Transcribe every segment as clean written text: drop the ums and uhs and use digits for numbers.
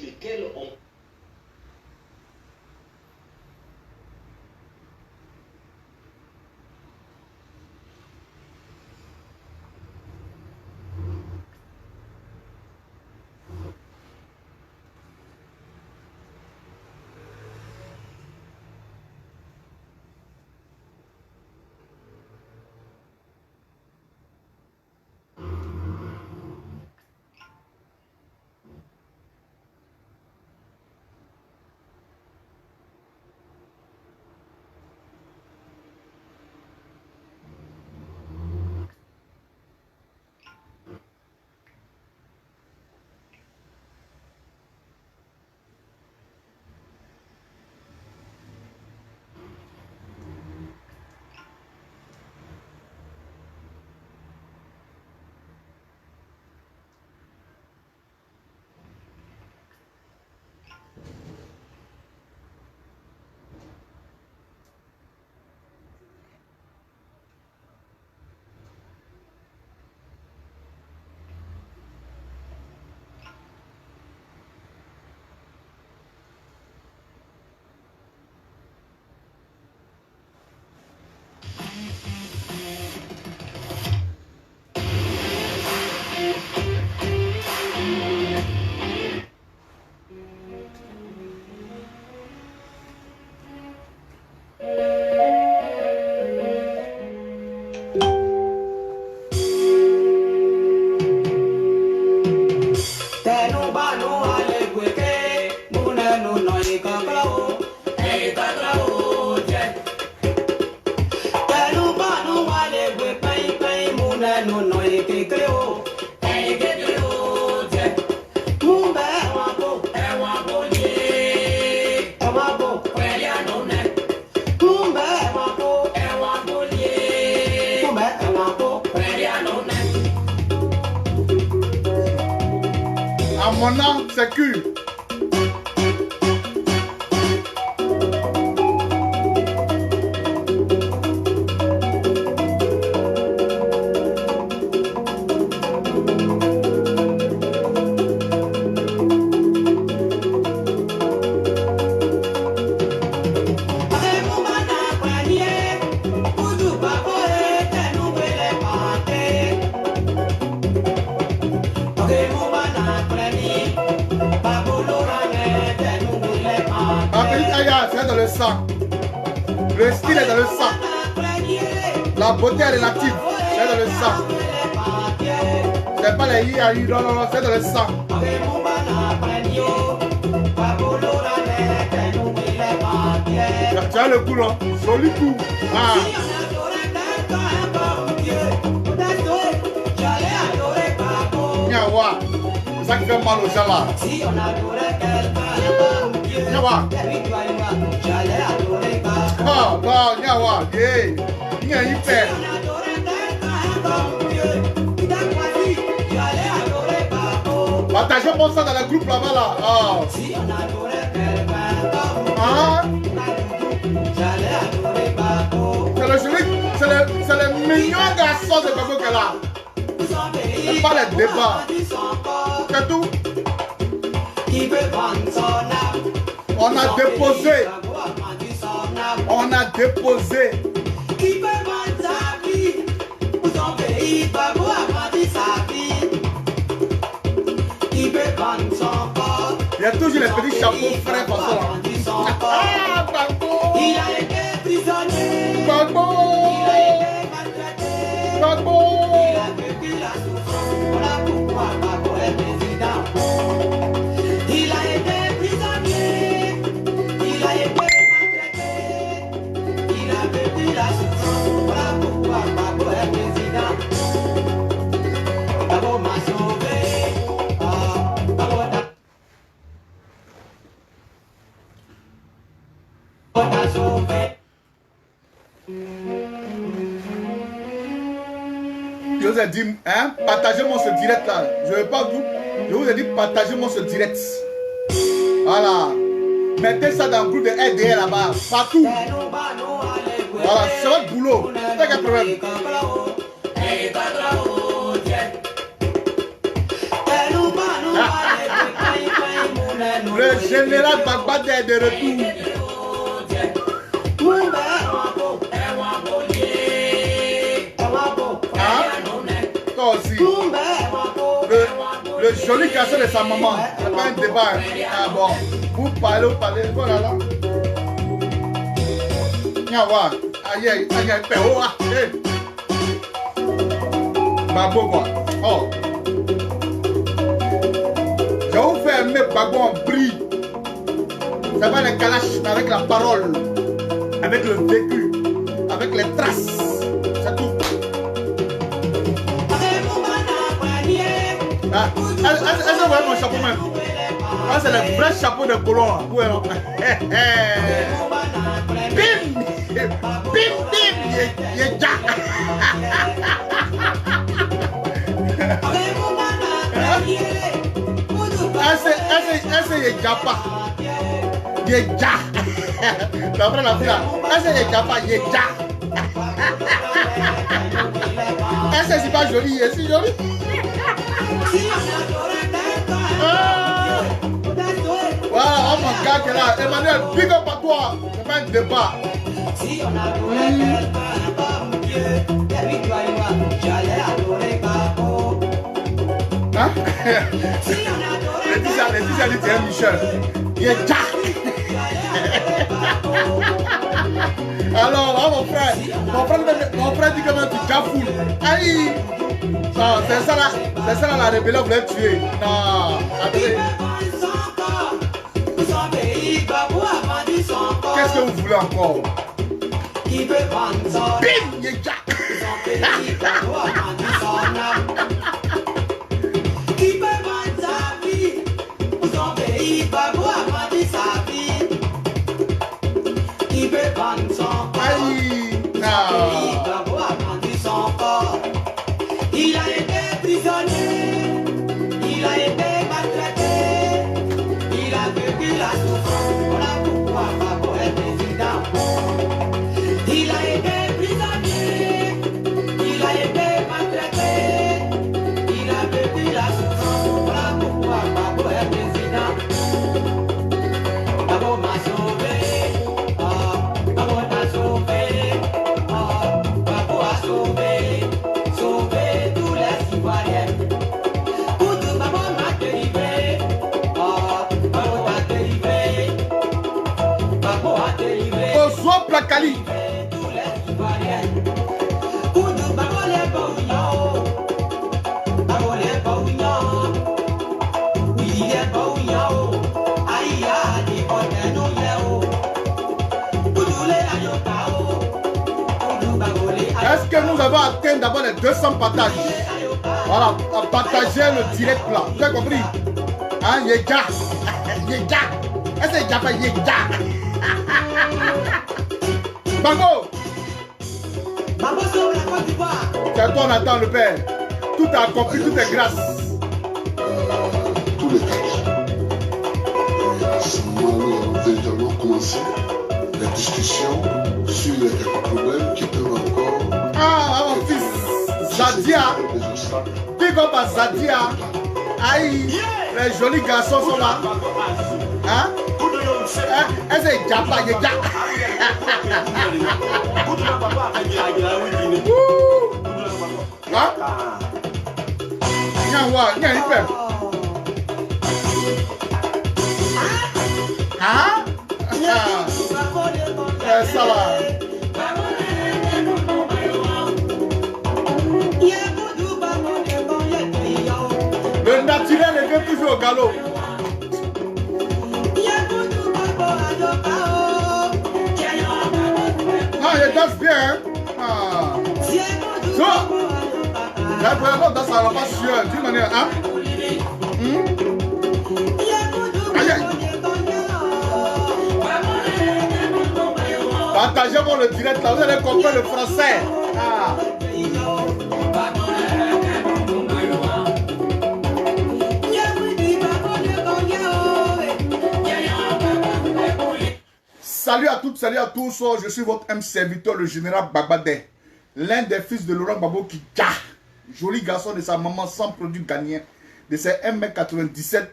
lesquels ont à mon âme, c'est cul. C'est dans le sang. Le style est dans le sang. La beauté est relative. C'est dans le sang. C'est pas les IA, non, non, non, c'est dans le sang. Tu as le coup là. Joli coup. Ah. Nyawa. C'est ça qui fait mal aux gens là. Nyawa. Oh, non, Nyawa. Il y a une paix. Partagez-moi ça dans le groupe là-bas là. Oh. Ah. C'est le mignon garçon de Babo qu'elle a. C'est pas les débats. C'est tout. On a déposé. On a déposé. Il y a toujours les petits chapeaux frais pour ça. Ah, Babo. Il a été prisonnier. Babo. Il a été maltraité. Babo. Il a vécu la souffrance. Voilà pourquoi Babo est président. Il a été prisonnier. Il a été maltraité. Il a vécu la souffrance. Voilà pourquoi Babo est président. Babo m'a sauvé. Babo t'a sauvé. Je vous ai dit, hein, partagez-moi ce direct là. Je ne veux pas vous. Je vous ai dit, partagez-moi ce direct. Voilà. Mettez ça dans le groupe de RDL là-bas. Partout. Voilà, c'est votre boulot. C'est quel problème? Le général Bagbade est de retour. Hein? Toi aussi. Le joli garçon de sa maman. C'est pas un débat. Ah bon. Vous parlez. Voilà là. Viens voir. Aïe, aïe, aïe, oh, ah, hey. Babo, quoi. Oh. Je vous fais aimer Babo en brie. Ça va les calaches avec la parole, avec le vécu, avec les traces. C'est tout. Ah, est-ce que vous voyez mon chapeau même? Ah, c'est le vrai chapeau de colon. Où est-ce? Bim! Bim, bim! Yeja! Ese yeja pas. Yeja! D'après la fille là. Ese yeja pas, yeja! Ese c'est pas joli, c'est joli. Voilà, oh mon gars qui est là. Emmanuel, big up à toi. C'est pas un débat. Si on adorait quelqu'un comme Dieu, la victoire et moi, j'allais adorer Babo. Hein? Si on adorait Laetitia dit c'est Michel. Yeja! Alors, oh, mon frère dit que même tu cafoules. Aïe! Non, c'est ça là la rébellion voulait tuer. Non, attendez. Qu'est-ce que vous voulez encore? Bim! Yeja! Aïe! Non! Il a été prisonnier, il a été maltraité, il a vécu la souffrance, voilà pourquoi Babo est président. Il a été prisonnier, il a été maltraité, il a vécu la souffrance, voilà pourquoi Babo est président. Babo m'a sauvé, Babo t'a sauvé, Babo a sauvé. Bonsoir Placali. Est-ce que nous avons atteint d'abord les 200 partages? Voilà, partager le direct là. Vous avez compris? Hein, Yeja. Yeja. Est-ce que Yeja pas Yeja? Babo! Babo sauve la Côte d'Ivoire. C'est toi, Nathan le père. Tout est accompli, tout est grâce. Tous les quatre. Nous allons véritablement commencer la discussion sur les problèmes qui peuvent encore. Ah, mon fils, Zadia. Big up à Zadia. Aïe, les jolis garçons sont là. Hein? Est-ce que Japa, Yeja? Hein? Viens voir, viens, il fait. Hein? Ça va. Le naturel est bien toujours au galop. Ah, il danse bien, hein? Ah. So, la première danse, ça va pas sûr, d'une manière, hein? Aïe, aïe. Partagez-moi le direct là, vous allez comprendre le français. Ah. Salut à toutes, salut à tous, je suis votre M serviteur, le général Bagbade, l'un des fils de Laurent Gbagbo qui joli garçon de sa maman sans produit gagnant, de ses 1m97,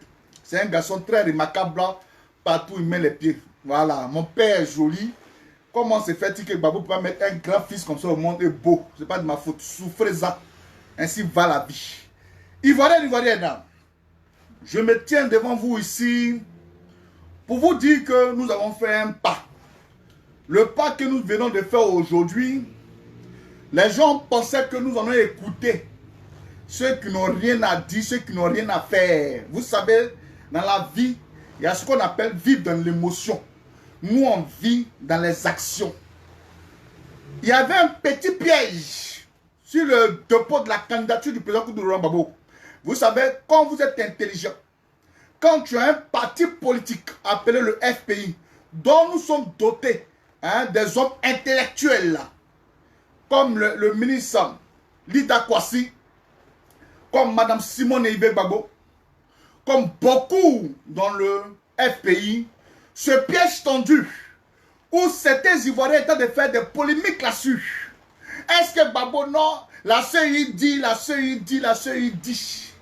C'est un garçon très remarquable. Partout il met les pieds. Voilà, mon père est joli. Comment se fait-il que Babou peut pas mettre un grand fils comme ça au monde est beau? C'est pas de ma faute. Souffrez-en. Ainsi va la vie. Ivoirienne, Ivoirienne, je me tiens devant vous ici pour vous dire que nous avons fait un pas. Le pas que nous venons de faire aujourd'hui, les gens pensaient que nous allons écouter ceux qui n'ont rien à dire, ceux qui n'ont rien à faire. Vous savez, dans la vie, il y a ce qu'on appelle vivre dans l'émotion. Nous, on vit dans les actions. Il y avait un petit piège sur le dépôt de la candidature du président Koudou Rwambabo. Vous savez, quand vous êtes intelligent, quand tu as un parti politique appelé le FPI, dont nous sommes dotés des hommes intellectuels, comme le ministre Lida Kwasi, comme Mme Simone Ibe Babo, comme beaucoup dans le FPI, ce piège tendu où certains Ivoiriens étaient de faire des polémiques là-dessus. Est-ce que Babo, non, la CEI dit, la CEI dit, la CEI dit.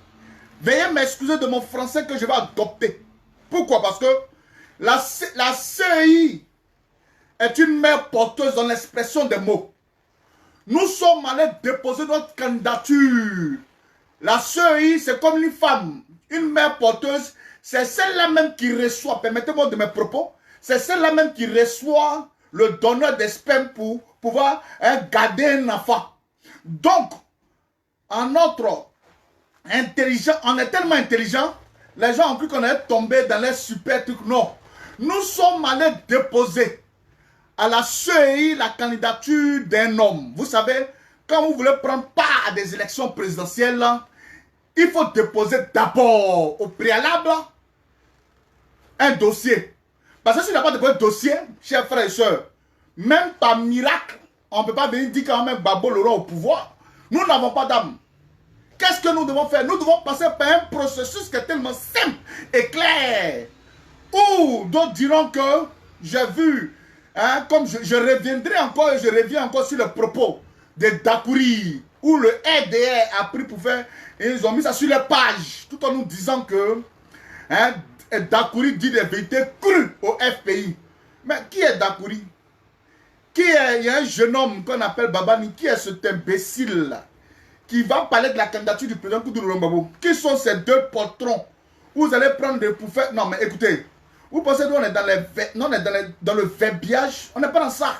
Veuillez m'excuser de mon français que je vais adopter. Pourquoi? Parce que la CEI est une mère porteuse dans l'expression des mots. Nous sommes allés déposer notre candidature. La CEI, c'est comme une femme, une mère porteuse. C'est celle-là même qui reçoit, permettez-moi de mes propos, c'est celle-là même qui reçoit le donneur de sperme pour pouvoir garder un enfant. Donc, on est tellement intelligent, les gens ont cru qu'on allait tomber dans les super trucs. Non, nous sommes allés déposer à la CEI la candidature d'un homme. Vous savez, quand vous voulez prendre part à des élections présidentielles, il faut déposer d'abord au préalable un dossier. Parce que si on n'a pas déposé de dossier, chers frères et sœurs, même par miracle, on ne peut pas venir dire quand même Babo l'aura au pouvoir. Nous n'avons pas d'âme. Qu'est-ce que nous devons faire? Nous devons passer par un processus qui est tellement simple et clair. Ou d'autres diront que j'ai vu, comme je reviendrai encore et je reviens encore sur le propos de Dakouri, où le RDR a pris pour faire, et ils ont mis ça sur les pages, tout en nous disant que Dakouri dit des vérités crues au FPI. Mais qui est Dakouri? Il y a un jeune homme qu'on appelle Babani, qui est cet imbécile-là, qui va parler de la candidature du président Koudou Rwambabo. Qui sont ces deux patrons? Vous allez prendre pour faire... Non mais écoutez, vous pensez que nous on est dans le verbiage? On n'est pas dans ça.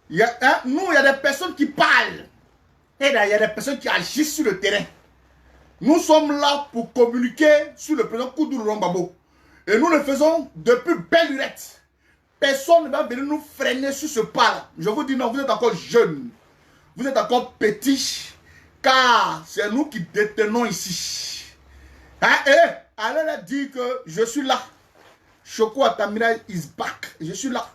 Il y a des personnes qui parlent. Et là, il y a des personnes qui agissent sur le terrain. Nous sommes là pour communiquer sur le président Koudou Rwambabo. Et nous le faisons depuis belle lurette. Personne ne va venir nous freiner sur ce pas-là. Je vous dis non, vous êtes encore jeune. Vous êtes encore petit. Car c'est nous qui détenons ici. Allez leur dire que je suis là. Choco Atamira is back. Je suis là.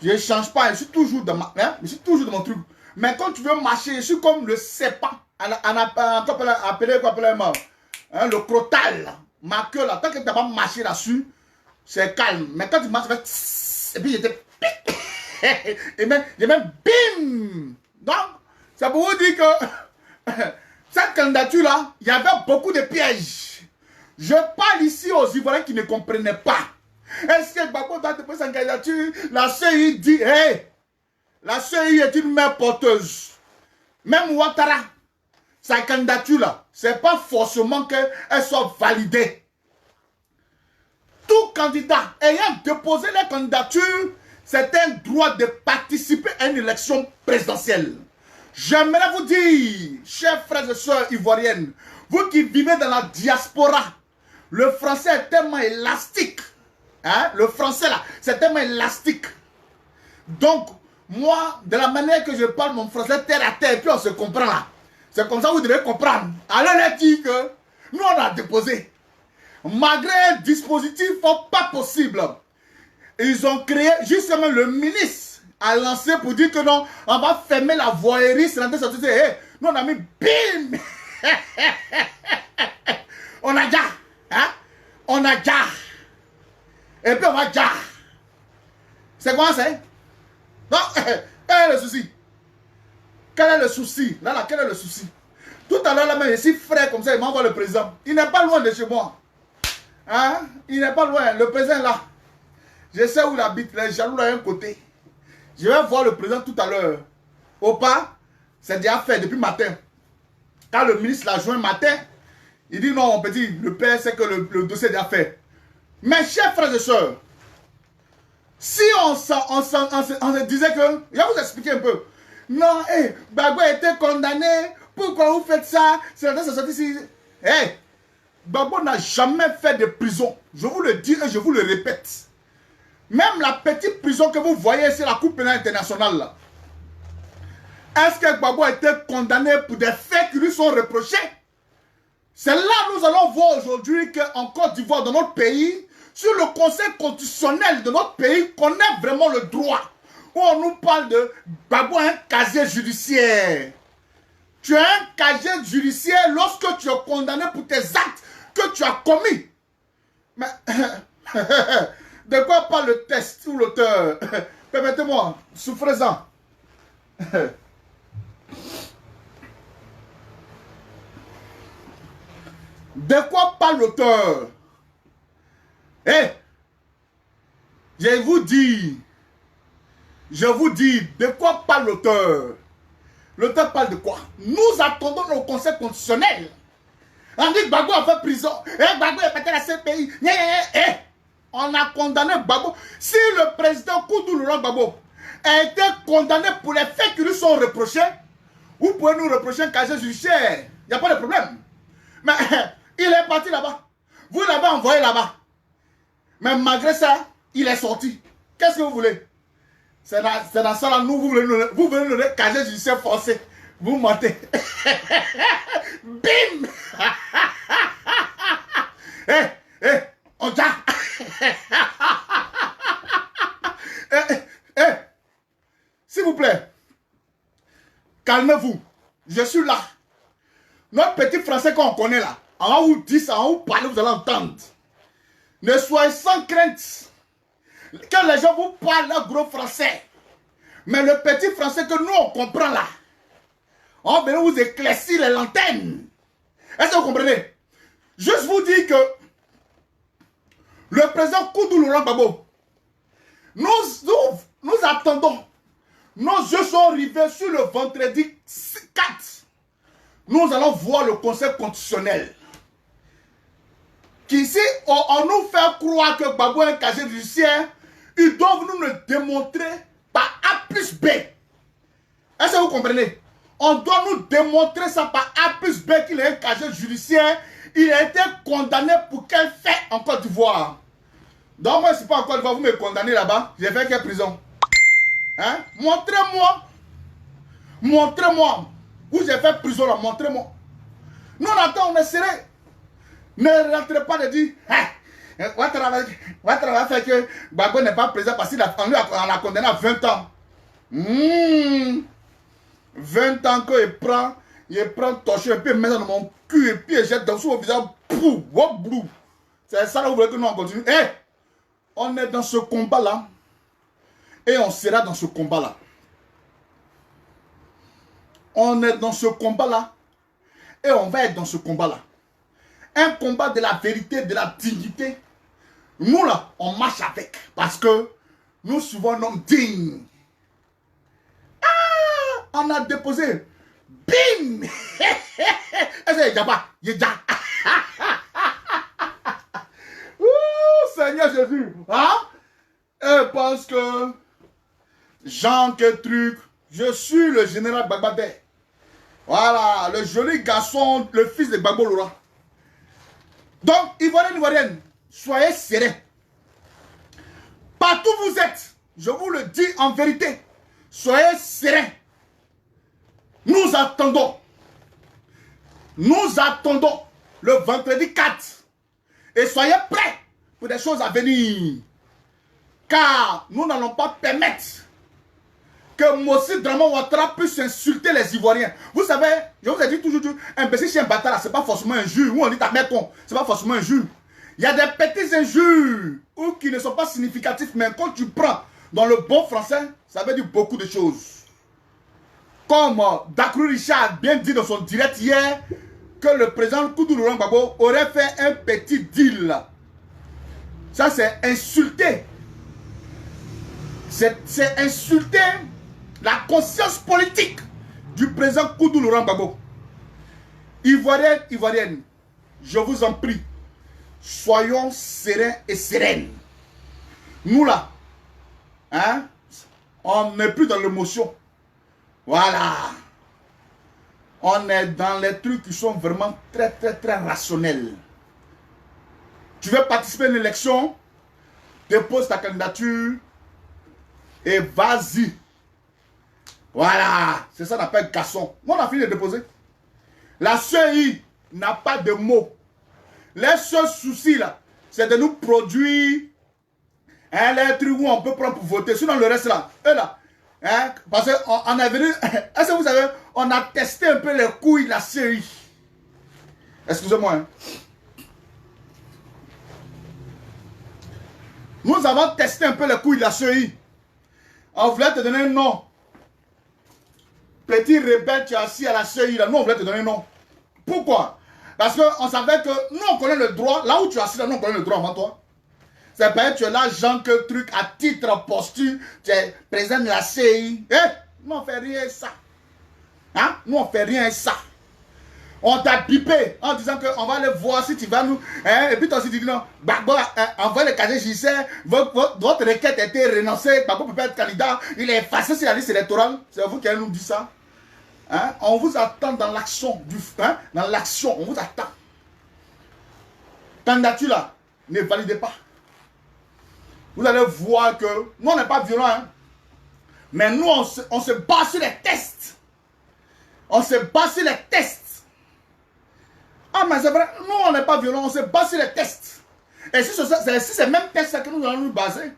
Je ne change pas. Je suis toujours dans je suis toujours dans mon truc. Mais quand tu veux marcher, je suis comme le serpent. Le crotal. Ma queue là. Tant que tu n'as pas marché là-dessus, c'est calme. Mais quand tu marches, et puis j'étais et même bim. Donc, ça pour vous dire que cette candidature-là, il y avait beaucoup de pièges. Je parle ici aux Ivoiriens qui ne comprenaient pas. Est-ce que Babo doit déposer sa candidature? La CEI dit, hey, la CEI est une mère porteuse. Même Ouattara, sa candidature-là, c'est pas forcément qu'elle soit validée. Tout candidat ayant déposé la candidature, c'est un droit de participer à une élection présidentielle. J'aimerais vous dire, chers frères et sœurs ivoiriennes, vous qui vivez dans la diaspora, le français est tellement élastique. Le français là, c'est tellement élastique. Donc, moi, de la manière que je parle mon français terre à terre, puis on se comprend là. C'est comme ça que vous devez comprendre. Allez leur dire que nous on a déposé. Malgré un dispositif pas possible. Ils ont créé, justement le ministre a lancé pour dire que non, on va fermer la voirie. Hey, nous on a mis bim. On a déjà. On a déjà. Et puis on va déjà. C'est quoi ça? Non, quel est le souci? Quel est le souci? Là, quel est le souci? Tout à l'heure, là, même, je suis frère comme ça, il m'envoie le président. Il n'est pas loin de chez moi. Hein? Il n'est pas loin. Le président est là. Je sais où il habite. Les jaloux là, un côté. Je vais voir le président tout à l'heure. Au pas, c'est déjà fait depuis matin. Quand le ministre l'a joint matin, il dit non, petit, le père sait que le dossier est déjà fait. Mes chers frères et sœurs, si on se disait que, je vais vous expliquer un peu. Non, Gbagbo a été condamné, pourquoi vous faites ça? C'est la sortie ici. Gbagbo n'a jamais fait de prison. Je vous le dis et je vous le répète. Même la petite prison que vous voyez, c'est la Cour pénale internationale là. Est-ce que Gbagbo a été condamné pour des faits qui lui sont reprochés? C'est là que nous allons voir aujourd'hui qu'en Côte d'Ivoire, dans notre pays, sur le Conseil constitutionnel de notre pays, connaît vraiment le droit. Où on nous parle de Gbagbo a un casier judiciaire. Tu as un casier judiciaire lorsque tu es condamné pour tes actes que tu as commis. Mais de quoi parle le texte ou l'auteur? Permettez-moi, souffrez-en. De quoi parle l'auteur? Je vous dis, de quoi parle l'auteur? L'auteur parle de quoi? Nous attendons le Conseil constitutionnel. On dit que Gbagbo a fait prison. Gbagbo est pété la CPI. On a condamné Gbagbo. Si le président Koudou Laurent Gbagbo a été condamné pour les faits qui lui sont reprochés, vous pouvez nous reprocher un casier judiciaire. Il n'y a pas de problème. Mais il est parti là-bas. Vous l'avez envoyé là-bas. Mais malgré ça, il est sorti. Qu'est-ce que vous voulez? C'est dans ça là, vous venez le casier judiciaire forcé. Vous mentez. Bim. On t'a. S'il vous plaît, calmez-vous. Je suis là. Notre petit français qu'on connaît là, on vous dit ça, on vous parle, vous allez entendre. Ne soyez sans crainte. Que les gens vous parlent leur gros français. Mais le petit français que nous on comprend là, on va vous éclaircir les lanternes. Est-ce que vous comprenez? Juste vous dire que le président Koudou Laurent Gbagbo, nous attendons. Nos yeux sont rivés sur le vendredi 4. Nous allons voir le Conseil constitutionnel. Qu'ici, on nous fait croire que Gbagbo est un casier judiciaire. Ils doivent nous le démontrer par A plus B. Est-ce que vous comprenez? On doit nous démontrer ça par A plus B qu'il est un casier judiciaire. Il a été condamné pour quel fait en Côte d'Ivoire? Donc moi, je ne suis pas en Côte d'Ivoire, vous me condamnez là-bas. J'ai fait quelle prison? Hein? Montrez-moi. Montrez-moi. Où j'ai fait prison là, montrez-moi. Nous, on attend, on est serré. Ne rentrez pas de dire, Ouattara fait que Gbagbo n'est pas présent parce qu'on l'a condamné à 20 ans. 20 ans qu'il prend torche et puis il met dans mon cul et puis il jette dans son visage. C'est ça là vous voulez que nous on continue. On est dans ce combat là et on sera dans ce combat là. On est dans ce combat là et on va être dans ce combat là. Un combat de la vérité, de la dignité. Nous là, on marche avec. Parce que nous suivons un homme digne. On a déposé. Bim. Est-ce qu'il y a pas? Il y a Seigneur Jésus. Et parce que Jean, quel truc. Je suis le général Bagbadé. Voilà, le joli garçon, le fils de Gbagbo Laurent. Donc, Ivoirienne, soyez sereins. Partout où vous êtes, je vous le dis en vérité, soyez sereins. Nous attendons le vendredi 4. Et soyez prêts pour des choses à venir. Car nous n'allons pas permettre que Mossi Dramon Ouattara puisse insulter les Ivoiriens. Vous savez, je vous ai dit toujours, imbécile chien bâtard, c'est pas forcément un injure. Ou on dit ta mère con, c'est pas forcément un injure. Il y a des petits injures ou qui ne sont pas significatifs, mais quand tu prends dans le bon français, ça veut dire beaucoup de choses. Comme Dakrou Richard a bien dit dans son direct hier, que le président Koudou Laurent Gbagbo aurait fait un petit deal Ça, c'est insulter. C'est insulter la conscience politique du président Koudou Laurent Gbagbo. Ivoirienne, Ivoirienne, je vous en prie, soyons sereins et sereines. Nous là, hein, on n'est plus dans l'émotion. Voilà. On est dans les trucs qui sont vraiment très, très, très rationnels. Tu veux participer à une élection, dépose ta candidature et vas-y. Voilà. C'est ça qu'on appelle garçon. Moi, on a fini de déposer. La CEI n'a pas de mots. Les seuls soucis là, c'est de nous produire les trucs où on peut prendre pour voter. Sinon, le reste là, eux là, hein, parce qu'on est venu, est-ce que vous savez, on a testé un peu les couilles de la CEI. Excusez-moi. Hein. Nous avons testé un peu les couilles de la CEI. On voulait te donner un nom. Petit rebelle, tu es assis à la CEI là. Nous, on voulait te donner un nom. Pourquoi? Parce qu'on savait que nous, on connaît le droit. Là où tu es assis là, nous, on connaît le droit avant toi. C'est pas que tu es là, Jean, que truc à titre posture. Tu es président de la CEI. Eh, nous, on fait rien ça. Hein? Nous, on fait rien ça. On t'a pipé en disant qu'on va aller voir si tu vas nous... Hein? Et puis toi aussi tu dis non, Gbagbo, envoie le casier judiciaire, votre requête a été renoncée, Gbagbo peut pas être candidat, il est effacé sur la liste électorale. C'est vous qui allez nous dire ça. Hein? On vous attend dans l'action, hein? Dans l'action, on vous attend. Candidature là, ne validez pas. Vous allez voir que nous on n'est pas violents, hein? Mais nous on se base sur les tests. On se base sur les tests. Ah, mais c'est vrai, nous, on n'est pas violents, on se base sur les tests. Et si c'est même test que nous allons nous baser,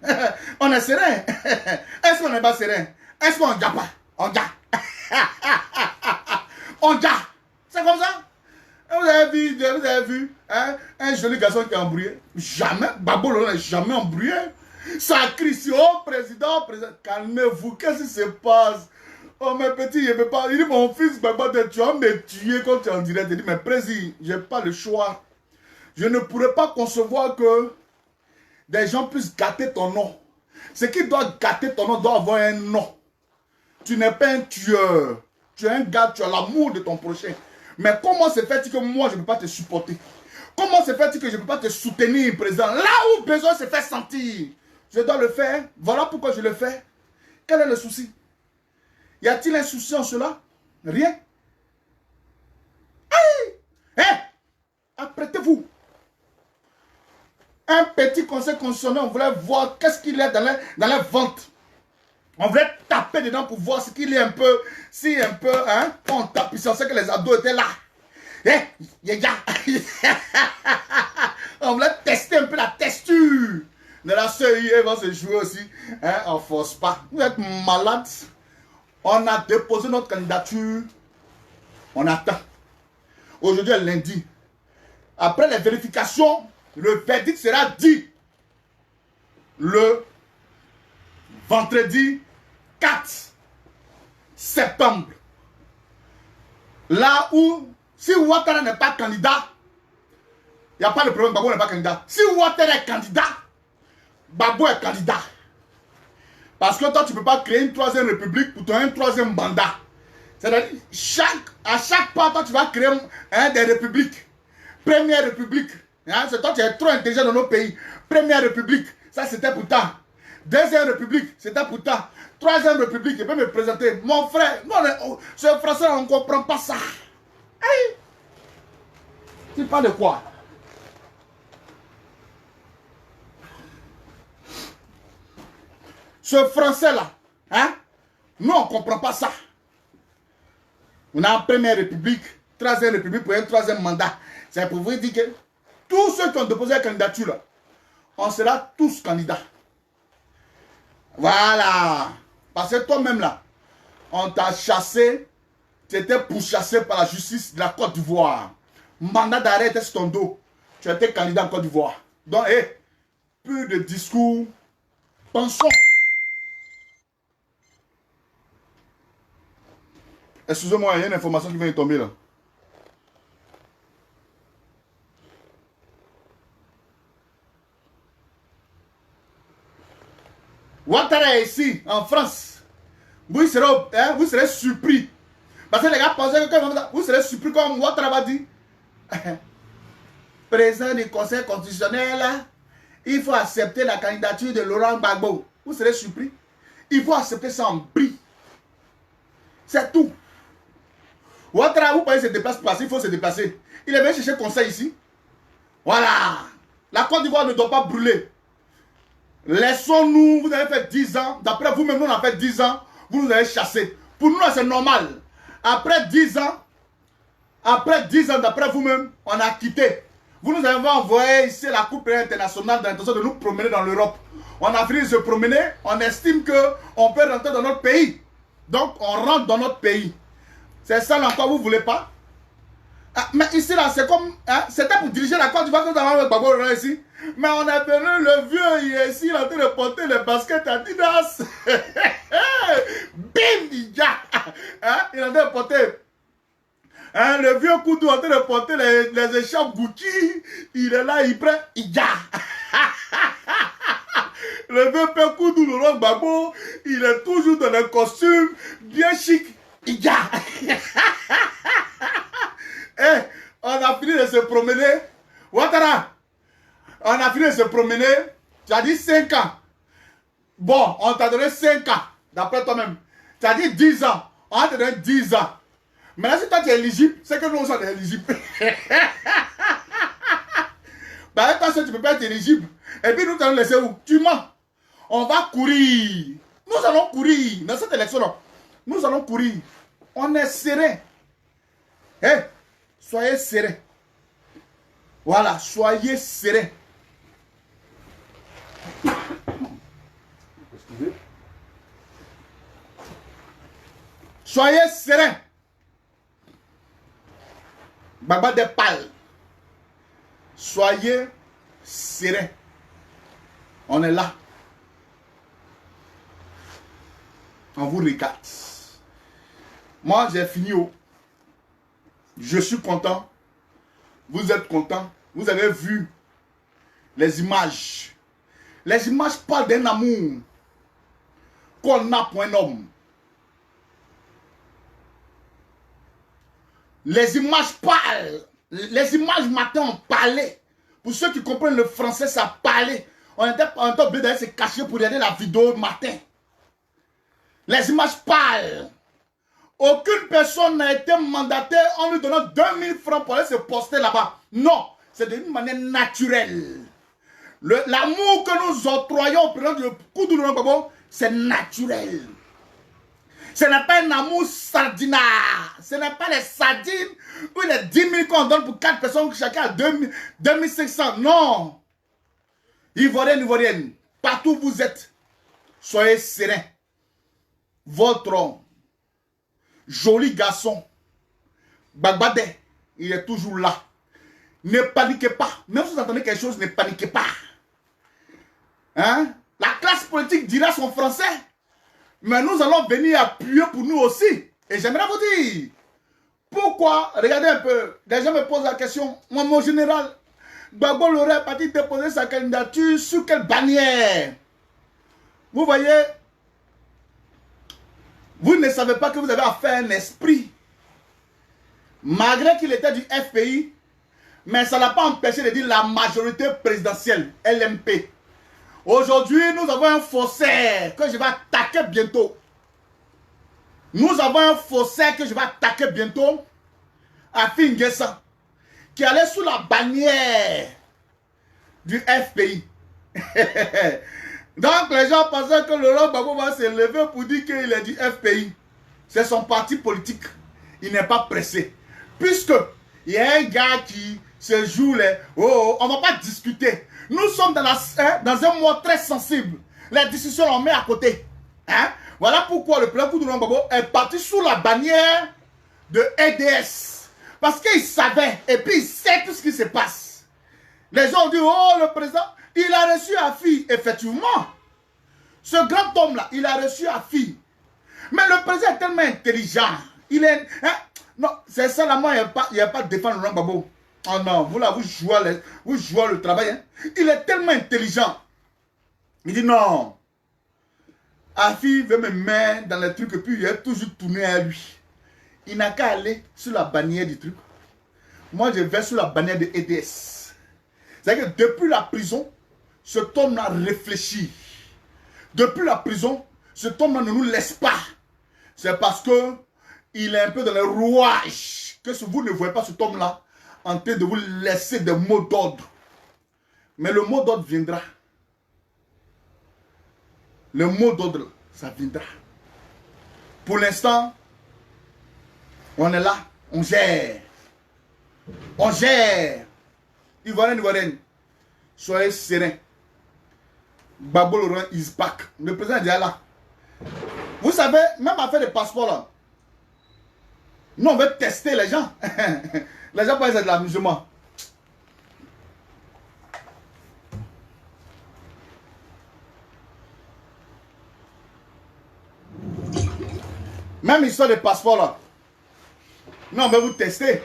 on est serein. Est-ce qu'on n'est pas serein? Est-ce qu'on ne pas? On gagne. On gagne. C'est comme ça. Vous avez vu hein, un joli garçon qui est embrouillé. Jamais, Gbagbo n'est jamais embrouillé. Ça crie sur, oh, président, calmez-vous, qu'est-ce qui se passe? Oh, mes petits, il ne peut pas. Il dit, mon fils, tu vas me tuer quand tu es en direct. Il dit, mais président, je n'ai pas le choix. Je ne pourrais pas concevoir que des gens puissent gâter ton nom. Ce qui doit gâter ton nom doit avoir un nom. Tu n'es pas un tueur. Tu es un gars, tu as l'amour de ton prochain. Mais comment se fait-il que moi, je ne peux pas te supporter? Comment se fait-il que je ne peux pas te soutenir, président? Là où besoin se fait sentir, je dois le faire. Voilà pourquoi je le fais. Quel est le souci? Y a-t-il un souci en cela? Rien. Aïe! Hein? Apprêtez-vous. Un petit conseil constitutionnel, on voulait voir qu'est-ce qu'il y a dans les ventes. On voulait taper dedans pour voir ce qu'il y a un peu, si un peu, hein, on tape, ici, on sait que les ados étaient là. Hein? On voulait tester un peu la texture de la CEI, elle va se jouer aussi. Hein? On ne force pas. Vous êtes malades. On a déposé notre candidature. On attend. Aujourd'hui est lundi. Après les vérifications, le verdict sera dit le vendredi 4 septembre. Là où, si Ouattara n'est pas candidat, il n'y a pas de problème, Gbagbo n'est pas candidat. Si Ouattara est candidat, Gbagbo est candidat. Parce que toi, tu ne peux pas créer une troisième république pour ton un troisième mandat. C'est-à-dire, à chaque pas, toi, tu vas créer des républiques. Première république. Hein, c'est toi, tu es trop intelligent dans nos pays. Première république, ça c'était pour toi. Deuxième république, c'était pour toi. Troisième république, je peux me présenter. Mon frère, non, ce français, on ne comprend pas ça. Hey. Tu parles de quoi? Ce français-là, hein? Nous, on ne comprend pas ça. On a une première république, troisième république pour un troisième mandat. C'est pour vous dire que tous ceux qui ont déposé la candidature, là, on sera tous candidats. Voilà. Parce que toi-même, là, on t'a chassé, tu étais pourchassé par la justice de la Côte d'Ivoire. Mandat d'arrêt était sur ton dos. Tu étais candidat en Côte d'Ivoire. Donc, plus de discours. Pensons. Excusez-moi, il y a une information qui vient de tomber là. Ouattara est ici, en France. Vous serez surpris. Parce que les gars pensaient que vous serez surpris comme Ouattara va dire. Président du Conseil constitutionnel, il faut accepter la candidature de Laurent Gbagbo. Vous serez surpris. Il faut accepter ça en bris. C'est tout. Ouattara, vous pouvez se déplacer parce qu'il faut se déplacer. Il est venu chercher conseil ici. Voilà. La Côte d'Ivoire ne doit pas brûler. Laissons-nous, vous avez fait 10 ans. D'après vous-même, nous on a fait 10 ans. Vous nous avez chassés. Pour nous, c'est normal. Après 10 ans, d'après vous-même, on a quitté. Vous nous avez envoyé ici la Coupe internationale dans l'intention de nous promener dans l'Europe. On a fini de se promener. On estime qu'on peut rentrer dans notre pays. Donc, on rentre dans notre pays. C'est ça encore, vous ne voulez pas? Ah, mais ici, là, c'est comme... Hein, c'était pour diriger la Côte d'Ivoire que nous avons avec Gbagbo ici. Mais on a venu le vieux, il est ici, il est en train de porter les baskets Adidas. Bim, il y a. Hein, il est en train de porter... Hein, le vieux Koudou en train de porter les écharpes Gucci. Il est là, il prend... Il y a. Le vieux père Koudou, Laurent Gbagbo, il est toujours dans le costume, bien chic. Il y a. Eh, on a fini de se promener. Ouattara, on a fini de se promener. Tu as dit 5 ans. Bon, on t'a donné 5 ans, d'après toi-même. Tu as dit 10 ans. On t'a donné 10 ans. Maintenant, si toi tu es éligible, c'est que nous sommes éligibles. Bah, toi, tu ne peux pas être éligible. Et puis, nous t'allons laisser où? Tu mens. On va courir. Nous allons courir. Dans cette élection-là, nous allons courir. On est serein. Eh, soyez serein. Voilà, soyez serein. Soyez serein. Baba de Pal. Soyez serein. On est là. On vous regarde. Moi, j'ai fini. Je suis content. Vous êtes content. Vous avez vu les images. Les images parlent d'un amour qu'on a pour un homme. Les images parlent. Les images matin ont parlé. Pour ceux qui comprennent le français, ça parlait. On était obligé d'aller se cacher pour regarder la vidéo matin. Les images parlent. Aucune personne n'a été mandatée en lui donnant 2000 francs pour aller se poster là-bas. Non, c'est d'une manière naturelle. L'amour que nous octroyons au président du Koudou Laurent Gbagbo, c'est naturel. Ce n'est pas un amour sardinard. Ce n'est pas les sardines ou les 10 000 qu'on donne pour 4 personnes, chacun à 2500. Non. Ivoirienne, Ivoirienne, partout où vous êtes, soyez sereins. Votre joli garçon, Bagbade, il est toujours là. Ne paniquez pas. Même si vous entendez quelque chose, ne paniquez pas. Hein? La classe politique dira son français. Mais nous allons venir appuyer pour nous aussi. Et j'aimerais vous dire, pourquoi, regardez un peu, les gens me posent la question, moi mon général, Gbagbo l'aurait parti déposer sa candidature sur quelle bannière? Vous voyez, vous ne savez pas que vous avez affaire à un esprit. Malgré qu'il était du FPI, mais ça n'a pas empêché de dire la majorité présidentielle, LMP. Aujourd'hui, nous avons un faussaire que je vais attaquer bientôt. Nous avons un faussaire que je vais attaquer bientôt à Fingessa, qui allait sous la bannière du FPI. Donc les gens pensaient que Laurent Gbagbo va se lever pour dire qu'il est du FPI. C'est son parti politique. Il n'est pas pressé. Puisque il y a un gars qui se joue les... Oh, on ne va pas discuter. Nous sommes dans un mois très sensible. Les discussions, on met à côté. Hein? Voilà pourquoi le président Koudou Laurent Gbagbo est parti sous la bannière de EDS. Parce qu'il savait, et puis il sait tout ce qui se passe. Les gens ont dit, oh, le président, il a reçu Afi. Effectivement, ce grand homme-là, il a reçu Afi. Mais le président est tellement intelligent. Il est... Hein? Non, c'est ça, là, moi, il n'y a pas de défendre Laurent Gbagbo. Oh non, vous là, vous jouez le travail. Hein? Il est tellement intelligent. Il dit non. Afi veut me mettre dans les trucs et puis il est toujours tourné à lui. Il n'a qu'à aller sur la bannière du truc. Moi, je vais sur la bannière de EDS. C'est-à-dire que depuis la prison, cet homme-là réfléchit. Depuis la prison, cet homme-là ne nous laisse pas. C'est parce que il est un peu dans le rouage que vous ne voyez pas cet homme-là en train de vous laisser des mots d'ordre. Mais le mot d'ordre viendra. Le mot d'ordre, ça viendra. Pour l'instant, on est là, on gère. On gère. Ivoirienne, soyez serein. Babo Laurent is back. Le président est déjà là. Vous savez, même affaire de passeport là, nous on veut tester les gens. Les gens pensent que c'est de l'amusement. Même histoire de passeport là. Non, on va vous tester.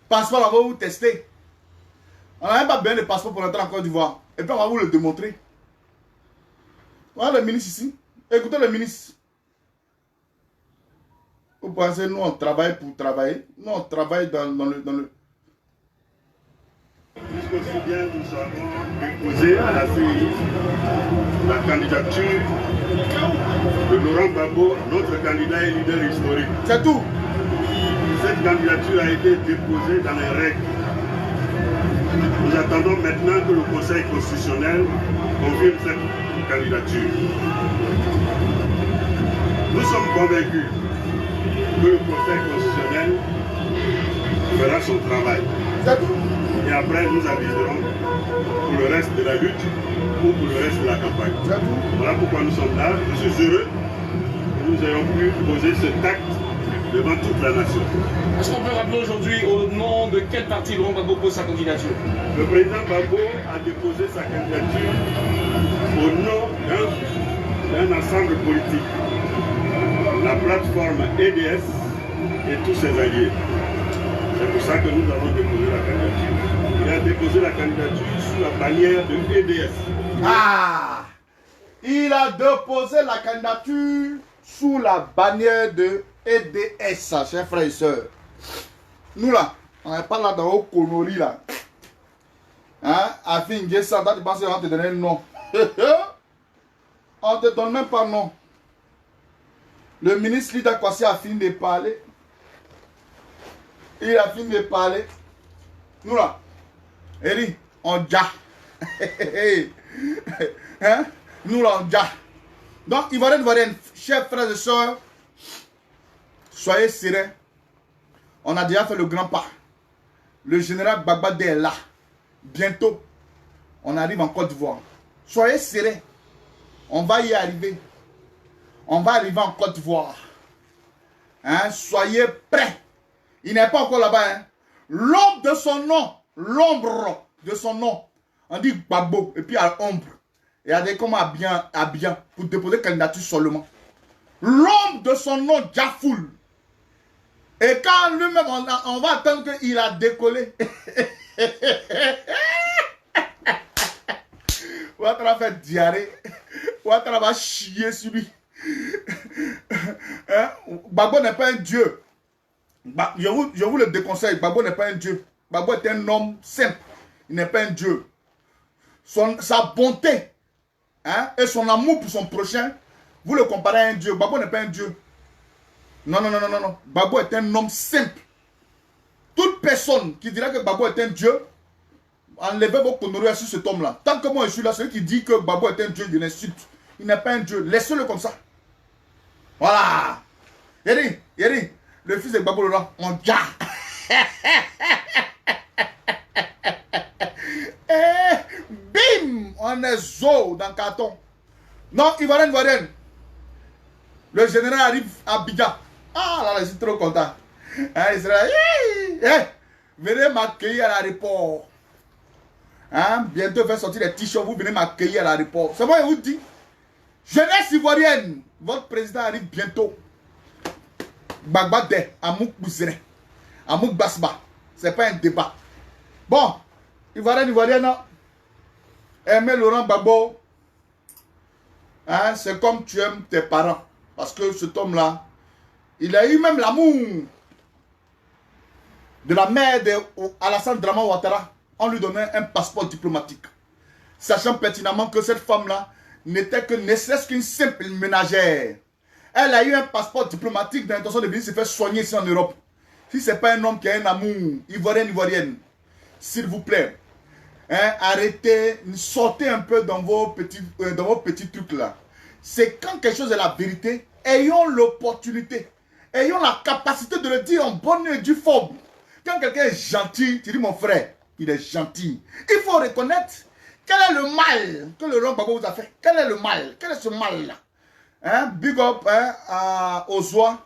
Passeport là, on va vous tester. On n'a même pas besoin de passeport pour entrer en Côte d'Ivoire. Et puis on va vous le démontrer. Voilà le ministre ici. Écoutez le ministre. Vous pensez, nous on travaille pour travailler. Nous on travaille dans le... Jusqu'aussi bien, nous avons déposé à la CEI la candidature de Laurent Gbagbo, notre candidat et leader historique. C'est tout. Cette candidature a été déposée dans les règles. Nous attendons maintenant que le Conseil constitutionnel confirme cette candidature. Nous sommes convaincus que le Conseil constitutionnel fera son travail. C'est tout. Et après, nous aviserons pour le reste de la lutte ou pour le reste de la campagne. C'est tout. Voilà pourquoi nous sommes là. Je suis heureux que nous ayons pu poser ce acte devant toute la nation. Est-ce qu'on peut rappeler aujourd'hui au nom de quel parti Laurent Gbagbo pose sa candidature? Le président Gbagbo a déposé sa candidature au nom d'un ensemble politique, la plateforme EDS et tous ses alliés. C'est pour ça que nous avons déposé la candidature. Il a déposé la candidature sous la bannière de EDS. Ah! Il a déposé la candidature sous la bannière de EDS, chers frères et sœurs. Nous là, on n'est pas là dans le conneries là. Hein? Afin de ça, tu penses qu'on te donner un nom. On ne te donne même pas nom. Le ministre Lida Kwasi a fini de parler. Il a fini de parler. Nous là, Eri, on ja. Hein? Nous là, on ja. Donc, Ivoirienne, chers frères et sœurs, soyez sereins. On a déjà fait le grand pas. Le général Gbagbo est là. Bientôt, on arrive en Côte d'Ivoire. Soyez sereins. On va y arriver. On va arriver en Côte d'Ivoire. Hein? Soyez prêts. Il n'est pas encore là-bas. Hein? L'ombre de son nom. L'ombre de son nom. On dit Gbagbo. Et puis à l'ombre. Et il y a des comme à bien pour déposer candidature seulement. L'ombre de son nom, Jafoul. Et quand lui-même, on va attendre qu'il a décollé. Ouattara fait diarrhée. Ouattara va chier sur lui. Hein? Gbagbo n'est pas un dieu. Je vous le déconseille. Gbagbo n'est pas un dieu. Gbagbo est un homme simple. Il n'est pas un dieu. Sa bonté, hein, et son amour pour son prochain, vous le comparez à un dieu. Gbagbo n'est pas un dieu. Non. Gbagbo est un homme simple. Toute personne qui dira que Gbagbo est un dieu, enlevez vos conneries sur cet homme-là. Tant que moi je suis là, celui qui dit que Gbagbo est un dieu, il l'insulte. Il n'est pas un dieu. Laissez-le comme ça. Voilà. Yeri, le fils de Gbagbo Laurent, on ja. Bim, on est zo dans le carton. Non, Ivoirienne. Le général arrive à Abidjan. Ah là, je suis trop content. Hein, il sera, venez m'accueillir à l'aéroport. Hein, bientôt, faire sortir les t-shirts, vous venez m'accueillir à l'aéroport. C'est moi qui vous dis. Jeunesse ivoirienne, votre président arrive bientôt. Gbagbo de Amouk Bouzere, Amouk Basba. C'est pas un débat. Bon, Ivoirienne, aimez Laurent Gbagbo. Hein, c'est comme tu aimes tes parents. Parce que cet homme-là, il a eu même l'amour de la mère d'Alassane Draman Ouattara. On lui donnait un passeport diplomatique. Sachant pertinemment que cette femme-là n'était que ne serait-ce qu'une simple ménagère. Elle a eu un passeport diplomatique d'intention de venir se faire soigner ici en Europe. Si ce n'est pas un homme qui a un amour, ivoirienne, s'il vous plaît, hein, arrêtez, sortez un peu dans vos petits trucs là. C'est quand quelque chose est la vérité, ayons l'opportunité, ayons la capacité de le dire en bonne et due forme. Quand quelqu'un est gentil, tu dis mon frère, il est gentil. Il faut reconnaître quel est le mal que le Laurent Gbagbo vous a fait. Quel est le mal? Quel est ce mal-là? Hein? Big up hein, à Ozwa,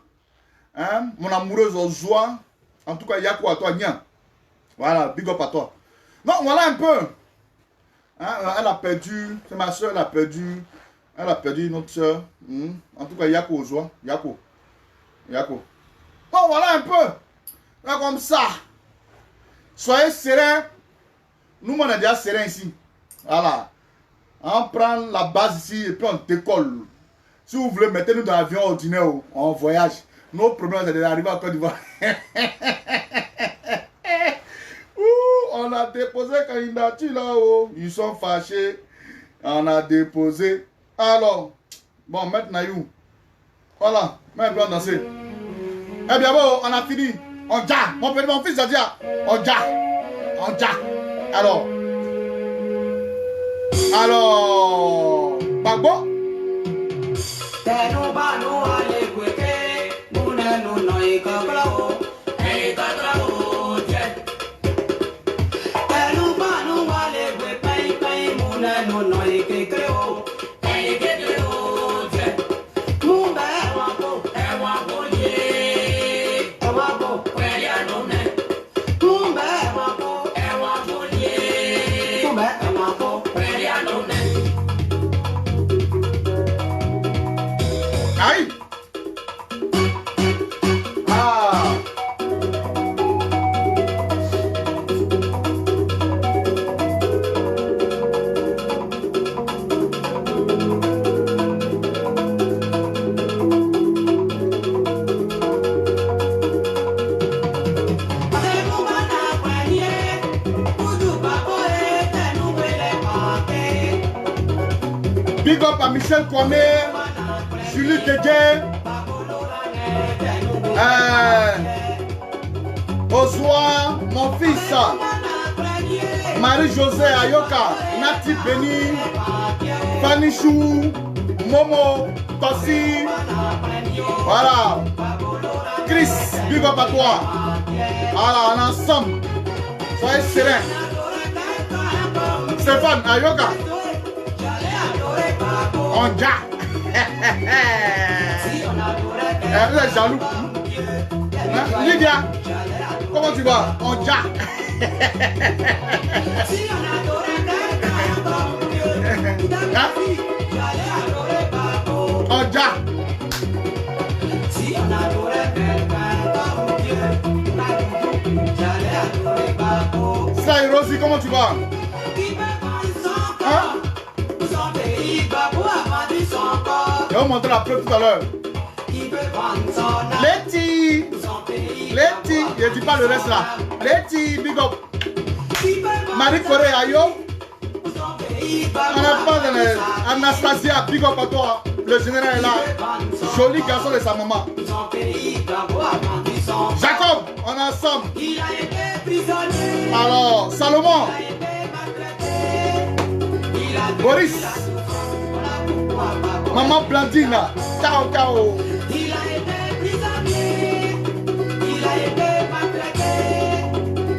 hein? Mon amoureuse Ozwa. En tout cas, Yako à toi, Nian. Voilà, big up à toi. Non, voilà un peu. Hein? Elle a perdu, c'est ma soeur, elle a perdu notre soeur. En tout cas, Yako Ozwa. Yako. Bon, voilà un peu. Là, comme ça. Soyez sereins. Nous, on est déjà sereins ici. Voilà. On prend la base ici et puis on décolle. Si vous voulez, mettez-nous dans l'avion ordinaire en voyage. Nos problèmes, c'est d'arriver en Côte d'Ivoire. On a déposé candidature là-haut. Ils sont fâchés. On a déposé. Alors, bon, maintenant, you. Voilà, maintenant, on danser. Eh bien, bon, on a fini. On ja. Mon fils a dit, on ja. Alors, Gbagbo. Aïe. Big up à Michel Kwame, Julie Dégué, Ozwa, mon fils, Marie-José Ayoka, Nati Beni, Fanny Chou, Momo, Tossi, voilà, Chris, big up à toi. Voilà, on est ensemble, soyez sereins. Stéphane Ayoka. On ja. Elle est jaloux. Lydia, comment tu vas? On ja. On ja. Sly Rosie, comment tu vas? Hein? Je vais vous montrer la preuve tout à l'heure. Letty, je dis pas le reste là. Letty, big up. Marie Corée, ayo. On n'a pas de Anastasia, big up à toi. Le général est là. Joli garçon de sa maman. Jacob, on est ensemble. Alors, Salomon. Boris. Maman Blandine, ciao, ciao.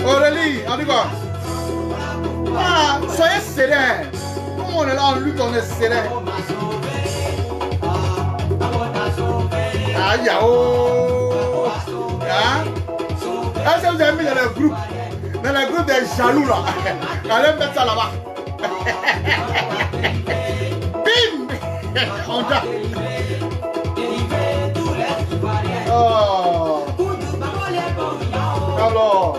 Aurélie, on y va. Ah, soyez serein. Comme on est là en lutte, on est serein. Ah, yao. Hein? Est-ce que vous avez mis dans le groupe des jaloux là? Allez mettre ça là-bas. Bim! On a. Oh. Alors.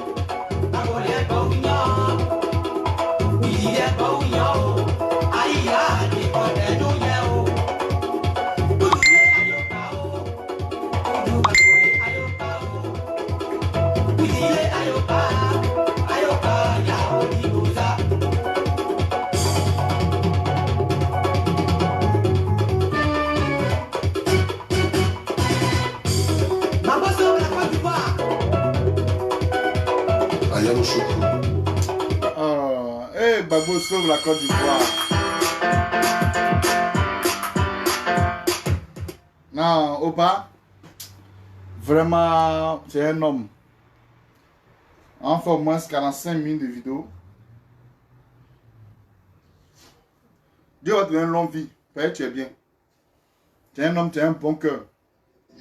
Eh, Gbagbo sauve la Côte d'Ivoire. Non, Oba, vraiment, c'est un homme. On fait au moins 45 minutes de vidéo. Dieu va te donner une longue vie. Peut-être tu es bien. Tu es un homme, tu as un bon cœur.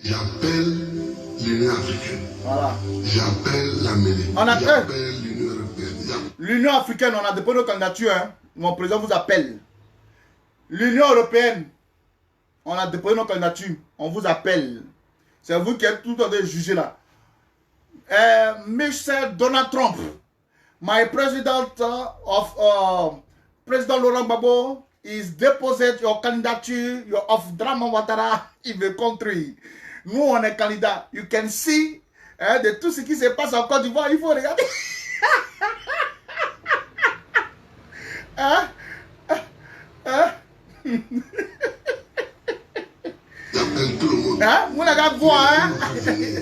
J'appelle l'Union africaine. Voilà. J'appelle l'Amérique. On a J'appelle l'Union européenne. L'Union africaine, on a déposé nos candidatures. Hein. Mon président vous appelle. L'Union européenne, on a déposé nos candidatures. On vous appelle. C'est vous qui êtes tout en train de juger là. Mr. Donald Trump, my president President Laurent Gbagbo is deposit your candidature of Dramane Ouattara in the country. Nous, on est candidat. You can see de tout ce qui se passe en Côte d'Ivoire. Il faut regarder. J'appelle tout le monde. Vous n'avez qu'à voir,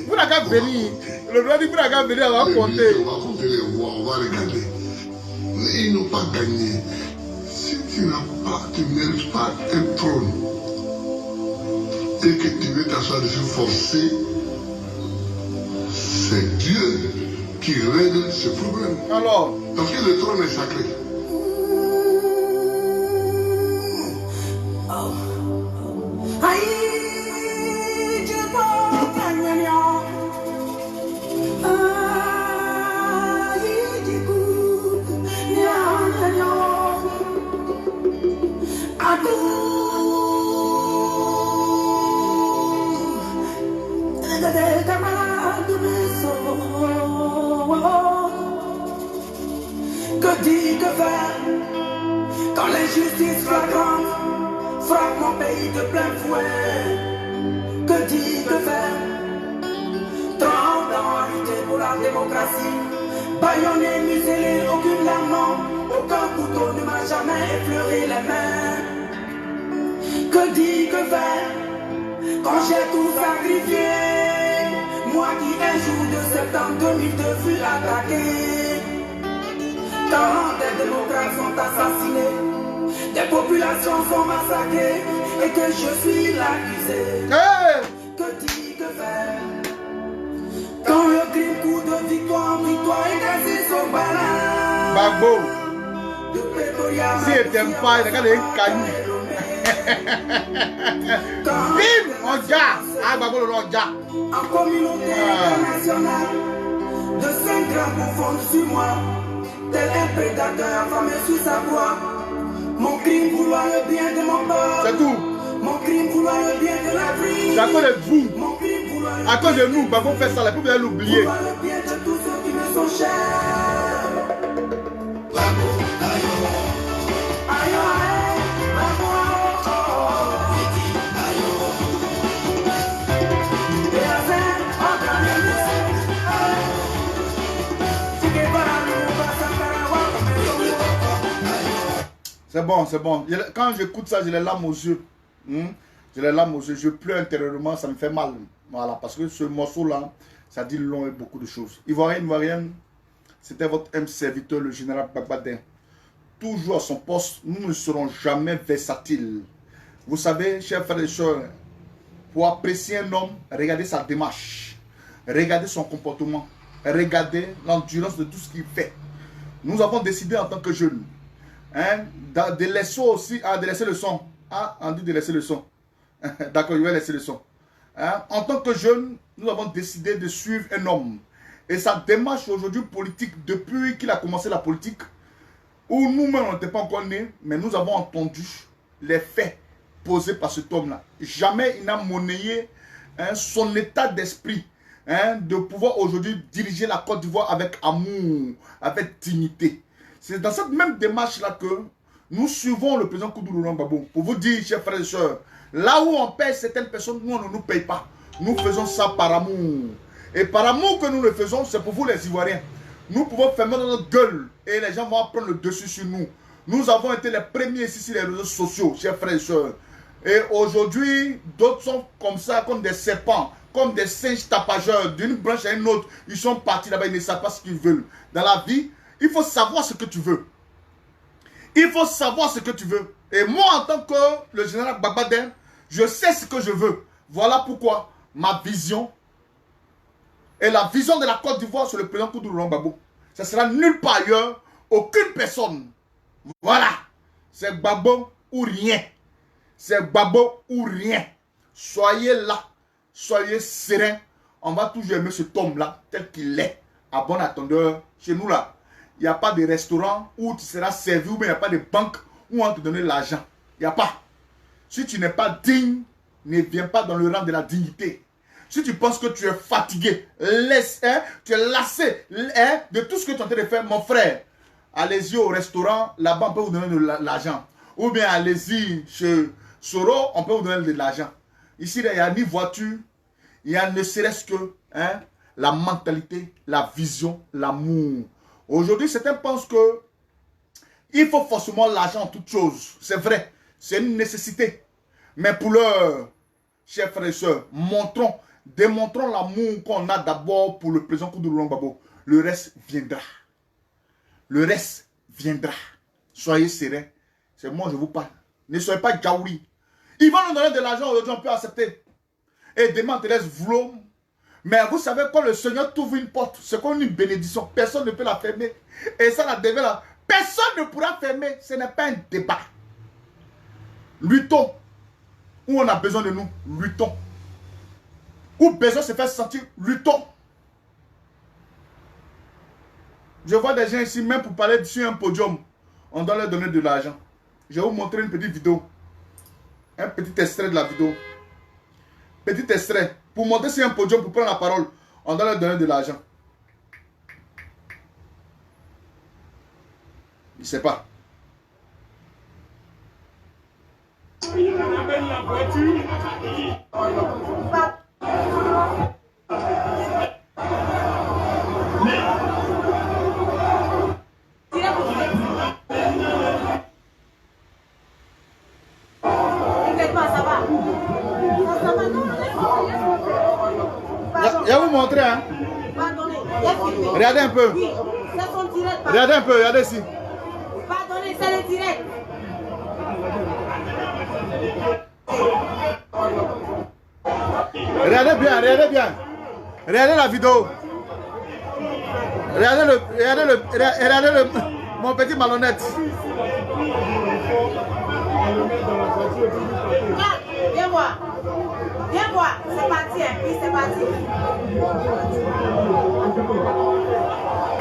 vous n'avez qu'à venir. Le droit dit, vous n'avez qu'à venir, on va compter. On va compter les voix, on va regarder. Ils n'ont pas gagné. Si tu ne mérites pas un trône et que tu veux t'asseoir dessus forcé, c'est Dieu qui règle ce problème. Alors, Parce que le trône est sacré. Que dit que faire quand l'injustice flagrante frappe mon pays de plein fouet? Que dit que faire 30 ans à lutter pour la démocratie, bâillonné, muselé, aucune larme, non, aucun couteau ne m'a jamais effleuré les mains. Que dit que faire quand j'ai tout sacrifié, moi qui un jour de septembre 2002 fus attaqué? Quand des démocrates sont assassinés, des populations sont massacrées et que je suis l'accusé. Que dit que faire quand le crime coup de victoire, victoire est cassé son balin? Gbagbo, De Pretoria, si elle t'aime pas, il regarde les cailloux. Bim, on garde. Ah, Gbagbo, on garde. En communauté internationale, de 5 grammes pour fondre sur moi, tel un prédateur affamé sous sa proie. Mon crime vouloir le bien de mon peuple. C'est tout. Mon crime vouloir le bien de l'Afrique. C'est à cause de vous. Mon crime vouloir le À cause de nous, Gbagbo fait ça, là, vous allez l'oublier. vouloir le bien de tous ceux qui me sont chers. Aïe, aïe, Gbagbo, oh, oh. Et la scène, en Cameroun. C'est bon, c'est bon. Quand j'écoute ça, j'ai les larmes aux yeux. J'ai les larmes aux yeux. Je pleure intérieurement, ça me fait mal. Voilà, parce que ce morceau-là, ça dit long et beaucoup de choses. Ivoirien, Ivoirienne, c'était votre M serviteur, le général Bagbadin. Toujours à son poste, nous ne serons jamais versatiles. Vous savez, chers frères et sœurs, pour apprécier un homme, regardez sa démarche, regardez son comportement, regardez l'endurance de tout ce qu'il fait. Nous avons décidé en tant que jeunes, de laisser aussi, de laisser le son. On dit de laisser le son. D'accord, je vais laisser le son. En tant que jeunes, nous avons décidé de suivre un homme. Et sa démarche aujourd'hui politique, depuis qu'il a commencé la politique, où nous-mêmes on n'était pas encore nés, mais nous avons entendu les faits posés par cet homme-là. Jamais il n'a monnayé son état d'esprit de pouvoir aujourd'hui diriger la Côte d'Ivoire avec amour, avec dignité. C'est dans cette même démarche-là que nous suivons le président Koudou Laurent Gbagbo. Pour vous dire, chers frères et sœurs, là où on paye certaines personnes, nous, on ne nous paye pas. Nous faisons ça par amour. Et par amour que nous le faisons, c'est pour vous les Ivoiriens. Nous pouvons fermer notre gueule et les gens vont prendre le dessus sur nous. Nous avons été les premiers ici sur les réseaux sociaux, chers frères et sœurs. Et aujourd'hui, d'autres sont comme ça, comme des serpents, comme des singes tapageurs, d'une branche à une autre. Ils sont partis là-bas, ils ne savent pas ce qu'ils veulent. Dans la vie, il faut savoir ce que tu veux. Il faut savoir ce que tu veux. Et moi, en tant que le général Gbagba, je sais ce que je veux. Voilà pourquoi ma vision et la vision de la Côte d'Ivoire sur le président Koudou Laurent Gbagbo, ça sera nulle part ailleurs, aucune personne. Voilà. C'est Gbagbo ou rien. C'est Gbagbo ou rien. Soyez là. Soyez serein. On va toujours aimer cet homme-là tel qu'il est. À bon attendeur. Chez nous là, il n'y a pas de restaurant où tu seras servi ou bien il n'y a pas de banque où on va te donner l'argent. Il n'y a pas. Si tu n'es pas digne, ne viens pas dans le rang de la dignité. Si tu penses que tu es fatigué, laisse, tu es lassé de tout ce que tu es en train de faire, mon frère, allez-y au restaurant, là-bas on peut vous donner de l'argent. Ou bien allez-y chez Soro, on peut vous donner de l'argent. Ici, il n'y a ni voiture, il y a ne serait-ce que la mentalité, la vision, l'amour. Aujourd'hui, certains pensent que il faut forcément l'argent en toutes choses. C'est vrai, c'est une nécessité. Mais pour l'heure, chers frères et sœurs, démontrons l'amour qu'on a d'abord pour le président Koudou Laurent Gbagbo. Le reste viendra. Le reste viendra. Soyez sereins. C'est moi, je vous parle. Ne soyez pas gaouri. Ils vont nous donner de l'argent aujourd'hui, on peut accepter. Et demain, on te laisse vouloir. Mais vous savez, quand le Seigneur t'ouvre une porte, c'est comme une bénédiction. Personne ne peut la fermer. Et ça, la devait là. Personne ne pourra fermer. Ce n'est pas un débat. Luttons. Où on a besoin de nous, luttons. Où besoin se faire sentir, luttons. Je vois des gens ici, même pour parler sur un podium, on doit leur donner de l'argent. Je vais vous montrer une petite vidéo. Un petit extrait de la vidéo. Petit extrait. Pour monter sur un podium, pour prendre la parole, on doit leur donner de l'argent. Je ne sais pas. Il ramène la voiture. Je vais vous montrer, hein. Regardez un peu. Regardez un peu, regardez ici. Pardonnez, c'est le direct. Regardez bien, regardez bien. Regardez la vidéo. Regardez mon petit malhonnête. Viens voir. Viens voir. C'est parti, hein. Puis c'est parti.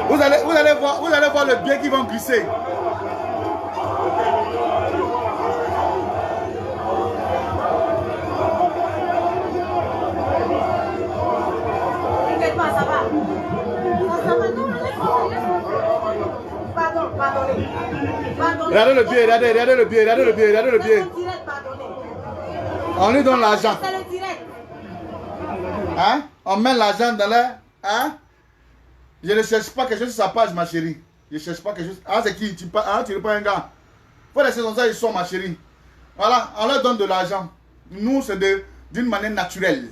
Vous allez voir le bien qui vont glisser. T'inquiète pas, ça va. Ça va, non, pardon, pardonnez. Pardonnez. Regardez le pied, regardez le pied, regardez le pied, regardez le pied. C'est le direct, pardonnez. On lui donne l'argent. C'est le direct. Hein? On met l'argent dans l'air. Hein? Je ne cherche pas quelque chose sur sa page, ma chérie. Je ne cherche pas quelque chose. Ah, c'est qui? Tu n'es pas un gars. Faut laisser comme ça, ils sont, ma chérie. Voilà, on leur donne de l'argent. Nous, c'est d'une manière naturelle.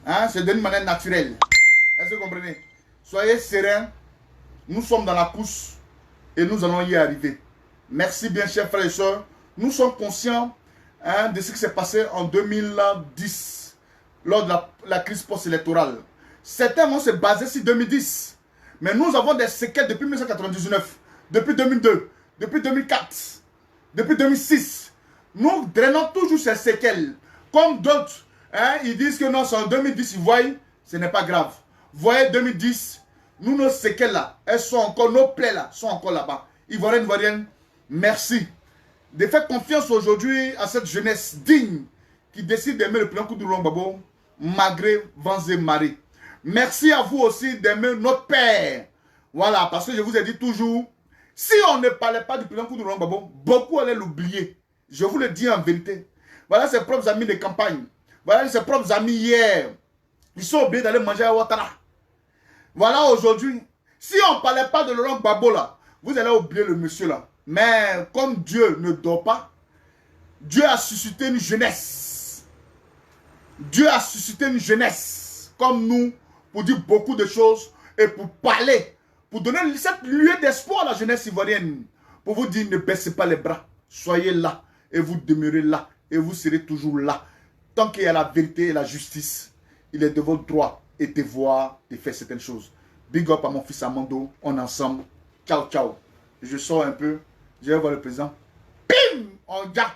Hein? C'est d'une manière naturelle. Est-ce que vous comprenez? Soyez sereins. Nous sommes dans la course et nous allons y arriver. Merci bien, chers frères et sœurs. Nous sommes conscients de ce qui s'est passé en 2010 lors de la crise post-électorale. Certains vont se baser sur 2010. Mais nous avons des séquelles depuis 1999, depuis 2002, depuis 2004, depuis 2006. Nous drainons toujours ces séquelles. Comme d'autres, ils disent que non, c'est en 2010, ils voient, ce n'est pas grave. Voyez 2010, nous, nos séquelles là, elles sont encore, nos plaies là, sont encore là-bas. Ivoirienne, merci de faire confiance aujourd'hui à cette jeunesse digne qui décide d'aimer le président Koudou Laurent Gbagbo malgré vents et marées. Merci à vous aussi d'aimer notre père. Voilà, parce que je vous ai dit toujours, si on ne parlait pas du président Koudou Laurent Gbagbo, beaucoup allaient l'oublier. Je vous le dis en vérité. Voilà ses propres amis de campagne. Voilà ses propres amis hier. Ils sont obligés d'aller manger à Ouattara. Voilà aujourd'hui. Si on ne parlait pas de Laurent Gbagbo là, vous allez oublier le monsieur là. Mais comme Dieu ne dort pas, Dieu a suscité une jeunesse. Dieu a suscité une jeunesse comme nous pour dire beaucoup de choses et pour parler, pour donner cette lueur d'espoir à la jeunesse ivoirienne. pour vous dire ne baissez pas les bras. Soyez là et vous demeurez là et vous serez toujours là. Tant qu'il y a la vérité et la justice, il est de votre droit et devoir de faire certaines choses. Big up à mon fils Amando, on est ensemble. Ciao, ciao. Je sors un peu, je vais voir le président. Bim! On ja.